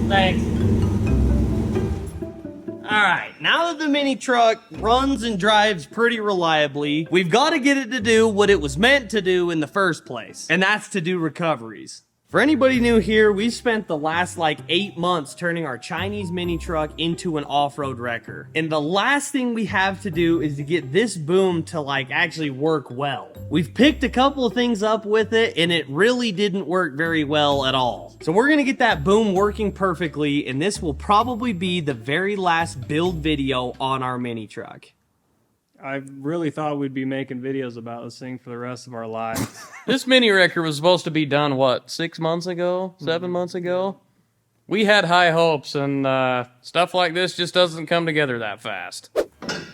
Thanks. Alright, now that the mini truck runs and drives pretty reliably, we've got to get it to do what it was meant to do in the first place, and that's to do recoveries. For anybody new here, we've spent the last like 8 months turning our Chinese mini truck into an off-road wrecker. And the last thing we have to do is to get this boom to like actually work well. We've picked a couple of things up with it and it really didn't work very well at all. So we're gonna get that boom working perfectly, and this will probably be the very last build video on our mini truck. I really thought we'd be making videos about this thing for the rest of our lives. This mini wrecker was supposed to be done, what, 6 months ago? 7 months ago? We had high hopes, and stuff like this just doesn't come together that fast.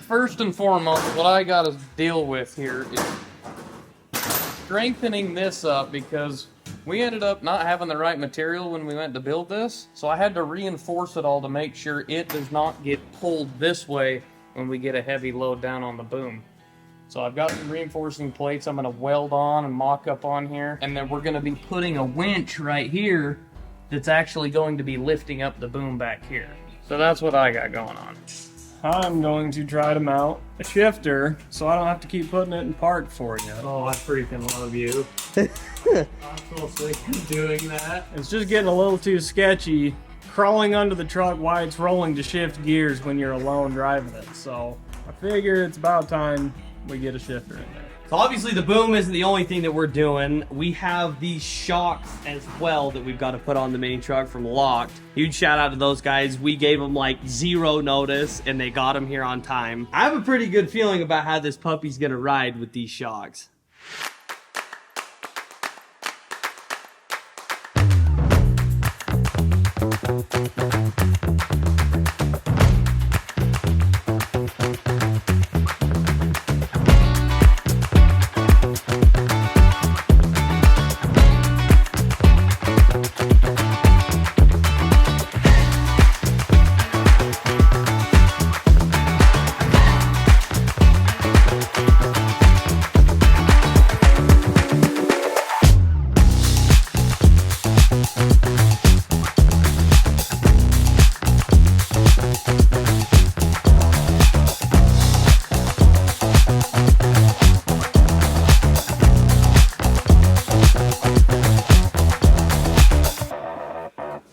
First and foremost, what I gotta deal with here is strengthening this up, because we ended up not having the right material when we went to build this, so I had to reinforce it all to make sure it does not get pulled this way when we get a heavy load down on the boom. So I've got some reinforcing plates I'm gonna weld on and mock up on here, and then we're gonna be putting a winch right here that's actually going to be lifting up the boom back here. So that's what I got going on. I'm going to try to mount a shifter so I don't have to keep putting it in park for you. Oh, I freaking love you. I'm so sick of doing that. It's just getting a little too sketchy crawling under the truck while it's rolling to shift gears when you're alone driving it. So I figure it's about time we get a shifter in there. So obviously the boom isn't the only thing that we're doing. We have these shocks as well that we've got to put on the mini truck from Locked. Huge shout out to those guys. We gave them like 0 notice and they got them here on time. I have a pretty good feeling about how this puppy's gonna ride with these shocks.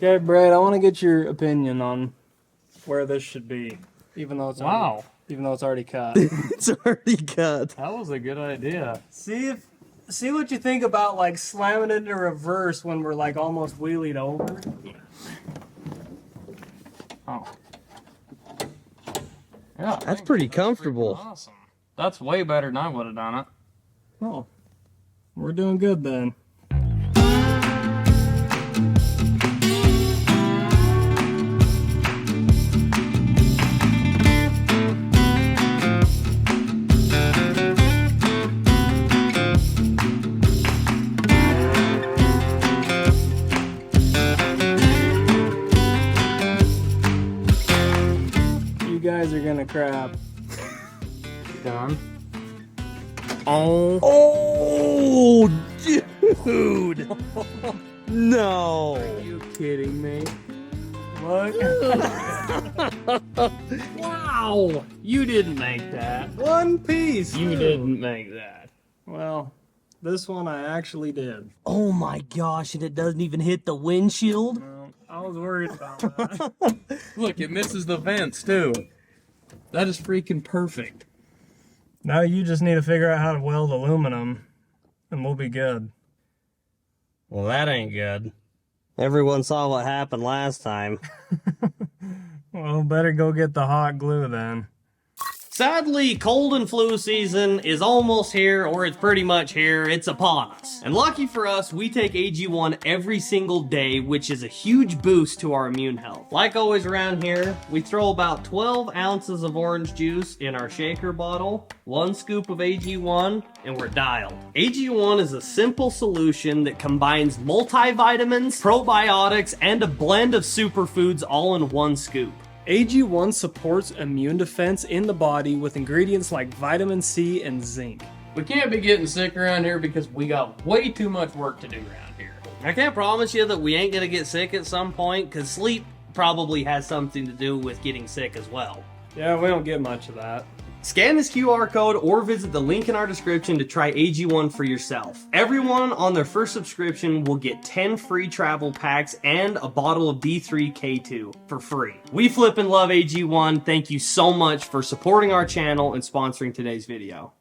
Okay, Brad, I want to get your opinion on where this should be, even though it's already cut. It's already cut. That was a good idea. See what you think about like slamming it into reverse when we're like almost wheelied over. Oh. Yeah, That's pretty comfortable. awesome. That's way better than I would have done it. Oh, we're doing good then. You guys are gonna crap. Done. Oh, dude. No. Are you kidding me? Look. Wow! You didn't make that. One piece. You didn't make that. Well, this one I actually did. Oh my gosh, and it doesn't even hit the windshield? Well, I was worried about that. Look, it misses the vents too. That is freaking perfect. Now you just need to figure out how to weld aluminum, and we'll be good. Well, that ain't good. Everyone saw what happened last time. Well, better go get the hot glue then. Sadly, cold and flu season is almost here, or it's pretty much here. It's upon us. And lucky for us, we take AG1 every single day, which is a huge boost to our immune health. Like always around here, we throw about 12 ounces of orange juice in our shaker bottle, 1 scoop of AG1, and we're dialed. AG1 is a simple solution that combines multivitamins, probiotics, and a blend of superfoods all in 1 scoop. AG1 supports immune defense in the body with ingredients like vitamin C and zinc. We can't be getting sick around here because we got way too much work to do around here. I can't promise you that we ain't gonna get sick at some point, because sleep probably has something to do with getting sick as well. Yeah, we don't get much of that. Scan this QR code or visit the link in our description to try AG1 for yourself. Everyone on their first subscription will get 10 free travel packs and a bottle of D3K2 for free. We flippin' love AG1. Thank you so much for supporting our channel and sponsoring today's video.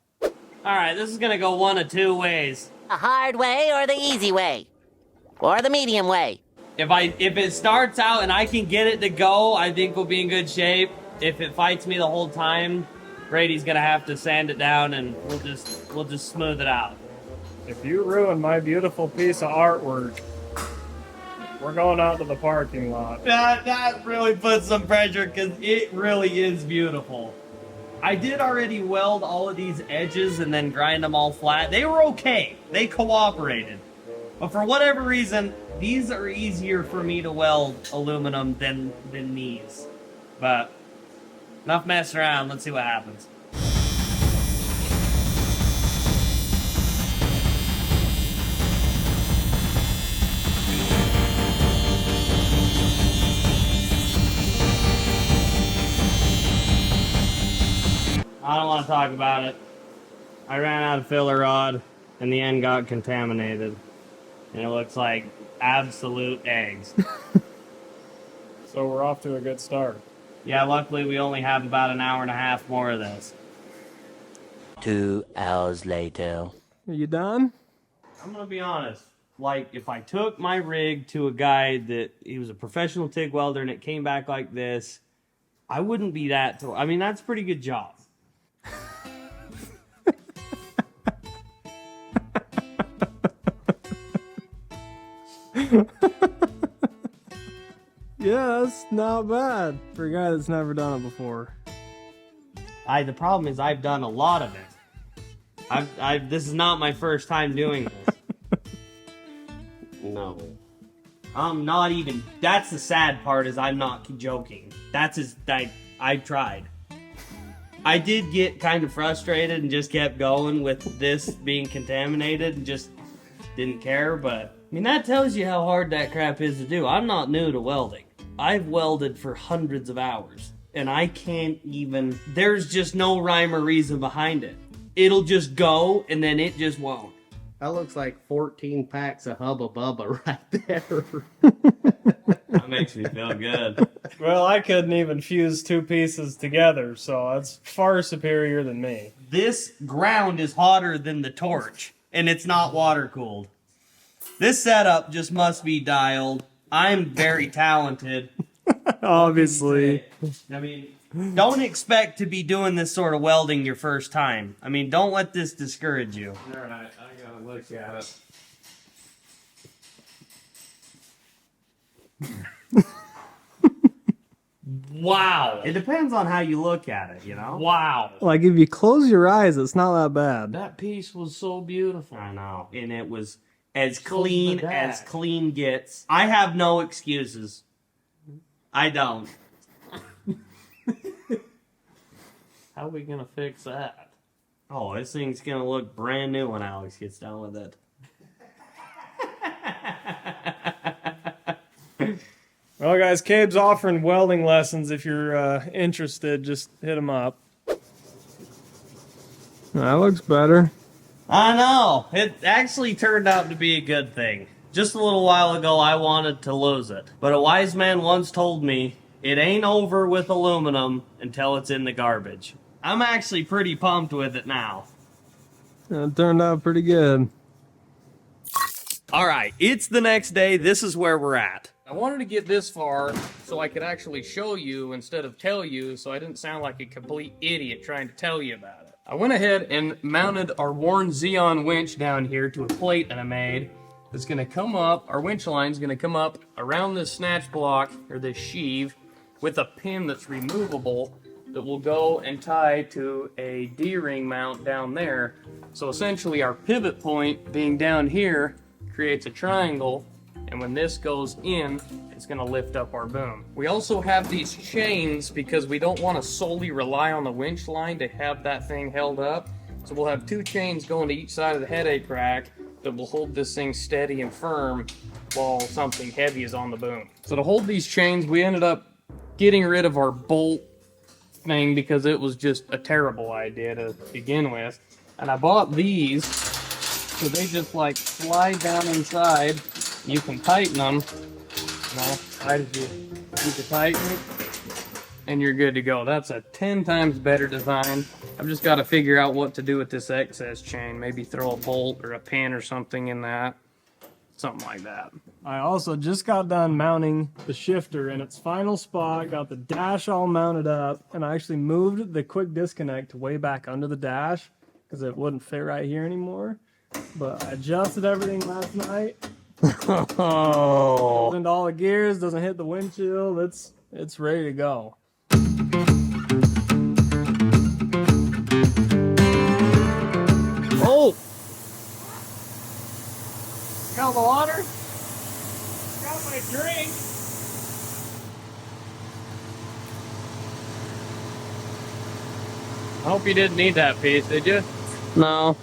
Alright, this is gonna go one of two ways. A hard way or the easy way? Or the medium way? If it starts out and I can get it to go, I think we'll be in good shape. If it fights me the whole time, Brady's gonna have to sand it down and we'll just smooth it out. If you ruin my beautiful piece of artwork, we're going out to the parking lot. That really puts some pressure because it really is beautiful. I did already weld all of these edges and then grind them all flat. They were okay. They cooperated. But for whatever reason, these are easier for me to weld aluminum than these. But enough messing around. Let's see what happens. I don't want to talk about it. I ran out of filler rod and the end got contaminated. And it looks like absolute eggs. So we're off to a good start. Yeah, luckily we only have about an hour and a half more of this. 2 hours later. Are you done? I'm gonna be honest. Like, if I took my rig to a guy that he was a professional TIG welder and it came back like this, I wouldn't be that. I mean, that's a pretty good job. Yeah, that's not bad for a guy that's never done it before. The problem is I've done a lot of it. This is not my first time doing this. No. I'm not even, that's the sad part is I'm not joking. I've tried. I did get kind of frustrated and just kept going with this being contaminated and just didn't care, but I mean, that tells you how hard that crap is to do. I'm not new to welding. I've welded for hundreds of hours, and I can't even, there's just no rhyme or reason behind it. It'll just go, and then it just won't. That looks like 14 packs of Hubba Bubba right there. That makes me feel good. Well, I couldn't even fuse two pieces together, so that's far superior than me. This ground is hotter than the torch, and it's not water cooled. This setup just must be dialed. I'm very talented. Obviously. I mean, don't expect to be doing this sort of welding your first time. I mean, don't let this discourage you. All right, I gotta look at it. Wow. It depends on how you look at it, you know? Wow. Like, if you close your eyes, it's not that bad. That piece was so beautiful. I know. And it was as So was clean the as back. clean gets. I have no excuses. I don't. How are we gonna fix that? Oh, this thing's gonna look brand new when Alex gets done with it. Well, guys, Cabe's offering welding lessons. If you're interested, just hit him up. That looks better. I know. It actually turned out to be a good thing. Just a little while ago, I wanted to lose it. But a wise man once told me, it ain't over with aluminum until it's in the garbage. I'm actually pretty pumped with it now. It turned out pretty good. All right, it's the next day. This is where we're at. I wanted to get this far so I could actually show you instead of tell you, so I didn't sound like a complete idiot trying to tell you about it. I went ahead and mounted our Warn Xeon winch down here to a plate that I made. It's gonna come up, our winch line's gonna come up around this snatch block, or this sheave, with a pin that's removable that will go and tie to a D-ring mount down there. So essentially our pivot point being down here creates a triangle, and when this goes in, it's gonna lift up our boom. We also have these chains because we don't wanna solely rely on the winch line to have that thing held up. So we'll have two chains going to each side of the headache rack, that will hold this thing steady and firm while something heavy is on the boom. So to hold these chains, we ended up getting rid of our bolt thing because it was just a terrible idea to begin with. And I bought these, so they just like slide down inside. You can tighten them. Right as you tighten, and you're good to go. That's a 10 times better design. I've just got to figure out what to do with this excess chain. Maybe throw a bolt or a pin or something in that. Something like that. I also just got done mounting the shifter in its final spot, got the dash all mounted up, and I actually moved the quick disconnect way back under the dash because it wouldn't fit right here anymore. But I adjusted everything last night. Oh. Into all the gears, doesn't hit the windshield. It's ready to go. Oh. Got the water. Got my drink. I hope you didn't need that piece, did you? No.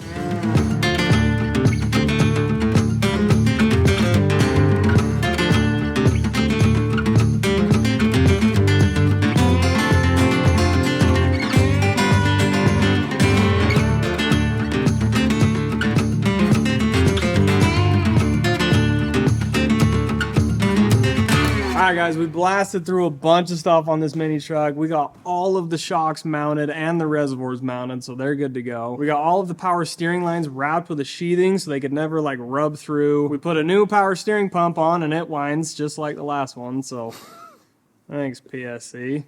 Alright guys, we blasted through a bunch of stuff on this mini truck. We got all of the shocks mounted and the reservoirs mounted, so they're good to go. We got all of the power steering lines wrapped with a sheathing so they could never like rub through. We put a new power steering pump on and it winds just like the last one, so thanks PSC.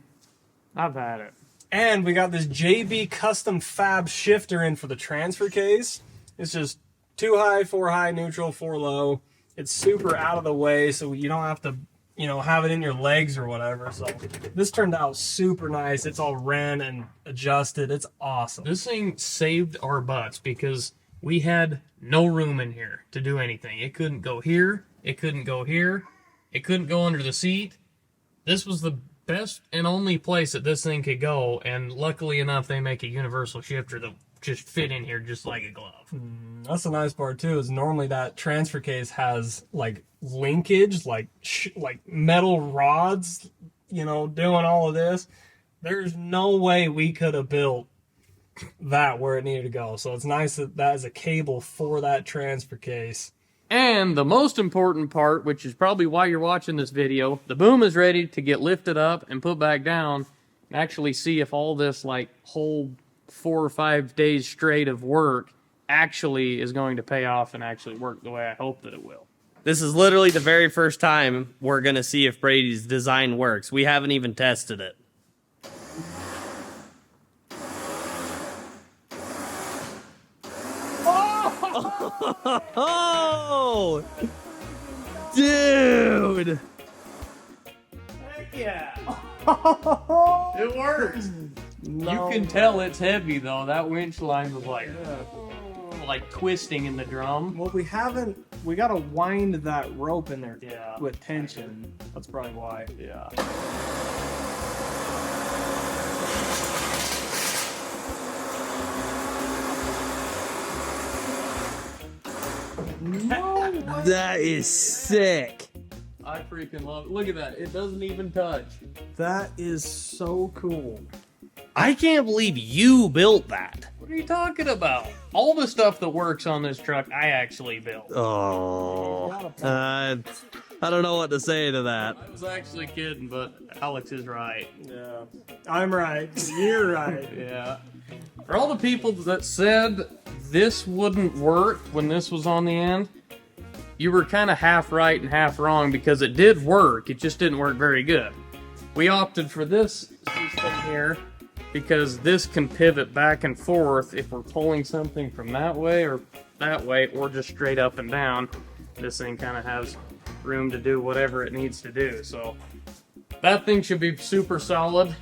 I've had it. And we got this JB custom fab shifter in for the transfer case. It's just 2 high, 4 high, neutral, 4 low. It's super out of the way so you don't have to, you know, have it in your legs or whatever. So this turned out super nice. It's all ran and adjusted. It's awesome. This thing saved our butts because we had no room in here to do anything. It couldn't go here. It couldn't go here. It couldn't go under the seat. This was the best and only place that this thing could go, and luckily enough, they make a universal shifter that just fit in here just like a glove. That's the nice part too, is normally that transfer case has like linkage, like metal rods, you know, doing all of this. There's no way we could have built that where it needed to go. So it's nice that that is a cable for that transfer case. And the most important part, which is probably why you're watching this video, the boom is ready to get lifted up and put back down and actually see if all this like whole 4 or 5 days straight of work actually is going to pay off and actually work the way I hope that it will. This is literally the very first time we're going to see if Brady's design works. We haven't even tested it. Oh! Dude! Heck yeah! It works! You can tell it's heavy though. That winch line was like twisting in the drum. Well, we gotta wind that rope in there Yeah. with tension. That's probably why. Yeah. That is sick. I freaking love it. Look at that. It doesn't even touch. That is so cool. I can't believe you built that. What are you talking about? All the stuff that works on this truck, I actually built. Oh. I don't know what to say to that. I was actually kidding, but Alex is right. Yeah. I'm right. You're right. Yeah. For all the people that said this wouldn't work when this was on the end, you were kind of half right and half wrong because it did work. It just didn't work very good. We opted for this system here because this can pivot back and forth if we're pulling something from that way or just straight up and down. This thing kind of has room to do whatever it needs to do. So that thing should be super solid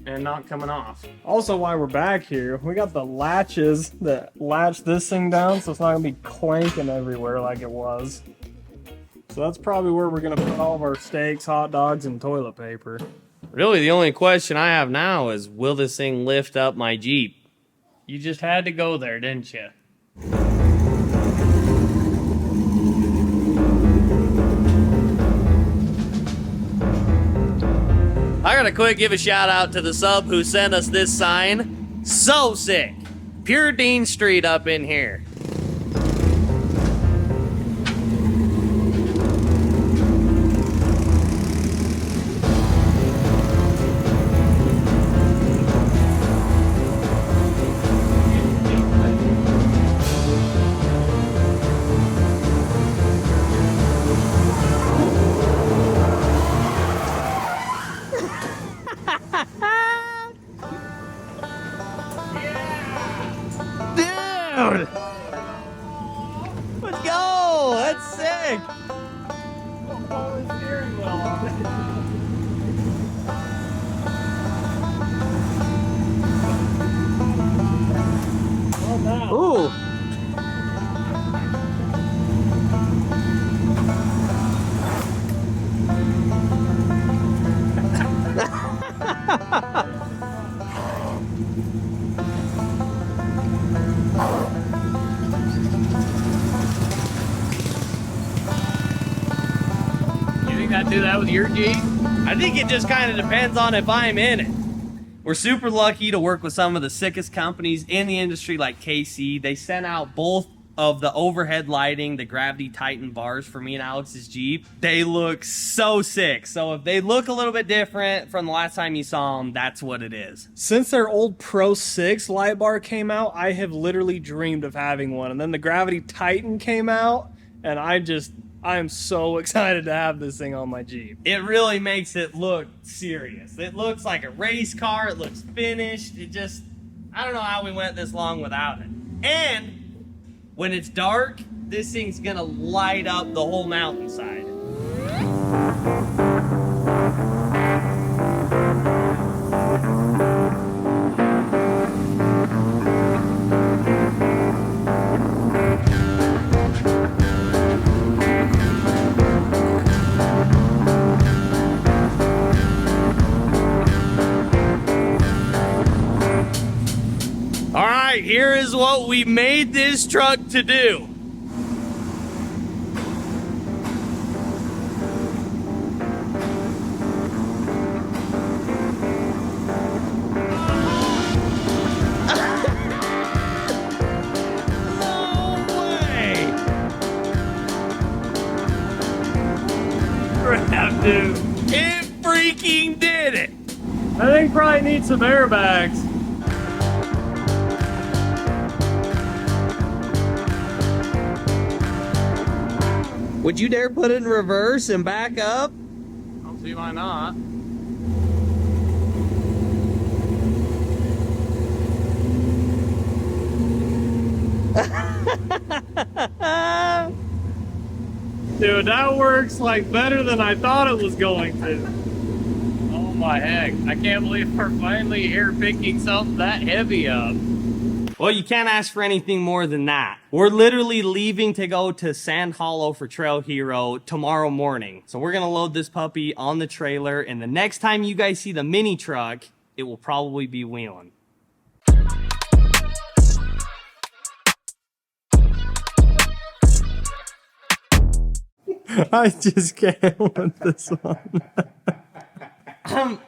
and not coming off. Also, while we're back here, we got the latches that latch this thing down so it's not gonna be clanking everywhere like it was. So that's probably where we're gonna put all of our steaks, hot dogs, and toilet paper. Really, the only question I have now is, will this thing lift up my Jeep? You just had to go there, didn't you? gotta quick give a shout out to the sub who sent us this sign. So sick. Pure Dean Street up in here. Dude! Let's go! That's sick! Ooh! You think I'd do that with your Jeep? I think it just kind of depends on if I'm in it. We're super lucky to work with some of the sickest companies in the industry like KC. They sent out both of the overhead lighting, the Gravity Titan bars for me and Alex's Jeep. They look so sick. So if they look a little bit different from the last time you saw them, that's what it is. Since their old Pro 6 light bar came out, I have literally dreamed of having one. And then the Gravity Titan came out, and I am so excited to have this thing on my Jeep. It really makes it look serious. It looks like a race car. It looks finished. I don't know how we went this long without it. And when it's dark, this thing's gonna light up the whole mountainside. All right, here is what we made this truck to do. No way! Crap, dude. It freaking did it! I think probably needs some airbags. Would you dare put it in reverse and back up? I don't see why not. Dude, that works like better than I thought it was going to. Oh my heck. I can't believe we're finally here picking something that heavy up. Well, you can't ask for anything more than that. We're literally leaving to go to Sand Hollow for Trail Hero tomorrow morning. So we're gonna load this puppy on the trailer, and the next time you guys see the mini truck, it will probably be wheeling. I just can't with this one.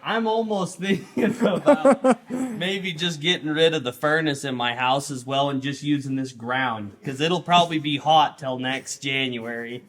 I'm almost thinking about maybe just getting rid of the furnace in my house as well and just using this ground, because it'll probably be hot till next January.